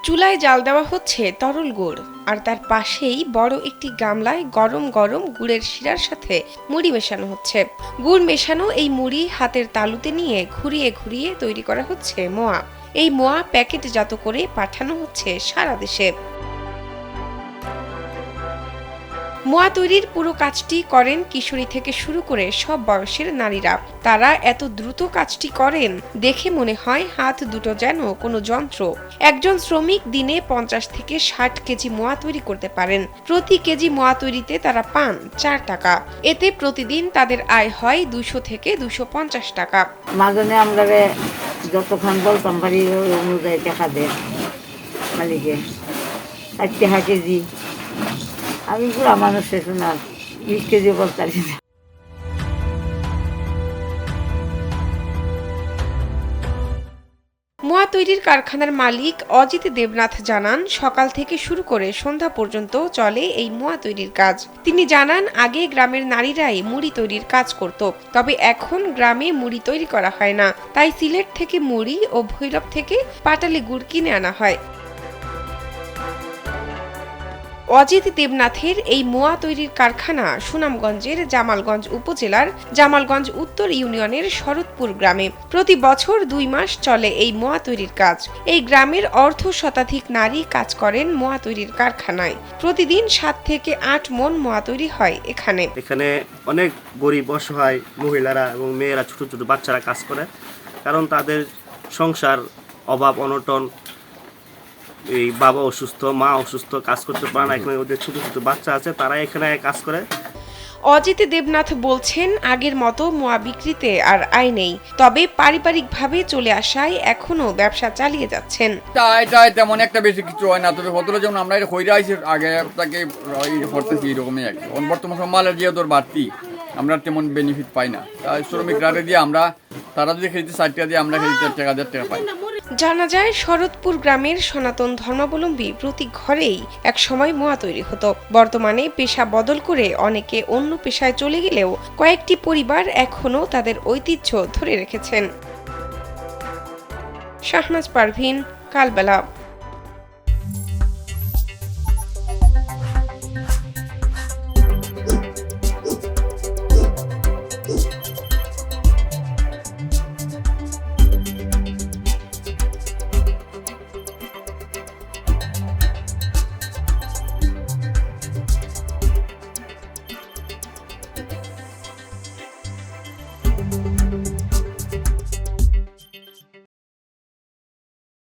চুলায় জাল দেওয়া হচ্ছে তরল গুড়, আর তার পাশেই বড় একটি গামলায় গরম গরম গুড়ের শিরার সাথে মুড়ি মেশানো হচ্ছে। গুড় মেশানো এই মুড়ি হাতের তালুতে নিয়ে ঘুরিয়ে ঘুরিয়ে তৈরি করা হচ্ছে মোয়া। এই মোয়া প্যাকেটজাত করে পাঠানো হচ্ছে সারা দেশে। মোয়া তৈরির পুরো কাজটি করেন কিশোরী থেকে শুরু করে সব বয়সের নারীরা। তারা এত দ্রুত কাজটি করেন দেখে মনে হয় হাত দুটো যেন কোনো যন্ত্র। একজন শ্রমিক দিনে 50 থেকে 60 কেজি মোয়া তৈরি করতে পারেন। প্রতি কেজি মোয়া তৈরিতে তারা পান 4 টাকা। এতে প্রতিদিন তাদের আয় হয় 200 থেকে 250 টাকা। মাঝনে আমরা যতক্ষণ বলতাম পারি ওই অনুযায়ী টাকা দেয় মালিকে। 60 টাকা কেজি। আমি পুরা মানুষ শেষে না 20 কেজি বলতে। মোয়া তৈরির কারখানার মালিক অজিত দেবনাথ জানান, সকাল থেকে শুরু করে সন্ধ্যা পর্যন্ত চলে এই মোয়া তৈরির কাজ। তিনি জানান, আগে গ্রামের নারীরাই মুড়ি তৈরির কাজ করত, তবে এখন গ্রামে মুড়ি তৈরি করা হয় না। তাই সিলেট থেকে মুড়ি ও ভৈরব থেকে পাটালি গুড় কিনে আনা হয়। অজিত দেবনাথের এই মোয়া তৈরির কারখানা সুনামগঞ্জের জামালগঞ্জ উপজেলার জামালগঞ্জ উত্তর ইউনিয়নের শরৎপুর গ্রামে। প্রতি বছর 2 মাস চলে এই মোয়া তৈরির কাজ। এই গ্রামের অর্ধ শতাধিক নারী কাজ করেন মোয়া তৈরির কারখানায়। প্রতিদিন 7 থেকে 8 মণ মোয়া তৈরি হয় এখানে। এখানে অনেক গরিব অসহায় মহিলারা এবং মেয়েরা, ছোট ছোট বাচ্চারা কাজ করে, কারণ তাদের সংসার অভাব অনটন, এই বাবা অসুস্থ, মা অসুস্থ, কাজ করতে পারে না। এখানে ওদের ছোট ছোট বাচ্চা আছে, তারা এখানে কাজ করে। অজিত দেবনাথ বলছেন, আগের মতো মোয়া বিক্রিতে আর আয় নেই, তবে পারিবারিকভাবে চলে আসায় এখনো ব্যবসা চালিয়ে যাচ্ছেন। তেমন একটা বেশি কিছু হয় না, তবে কতটা যেমন আমরা এটা হয়ে আইছি আগে তাকে করতেছি এরকমই আর কি। বর্তমান মালের যে দর বাড়তি, আমরা তেমন বেনিফিট পাই না। তাই শ্রমিকরা দিয়ে আমরা, তারা যদি খেতে 60 টাকা দিয়ে, আমরা খেতে 1,000 টাকা পাই। জানা যায়, শরৎপুর গ্রামের সনাতন ধর্মাবলম্বী প্রতি ঘরেই এক সময় মোয়া তৈরি হতো। বর্তমানে পেশা বদল করে অনেকে অন্য পেশায় চলে গেলেও কয়েকটি পরিবার এখনো তাদের ঐতিহ্য ধরে রেখেছেন। শাহনাজ পারভীন, কালবেলা।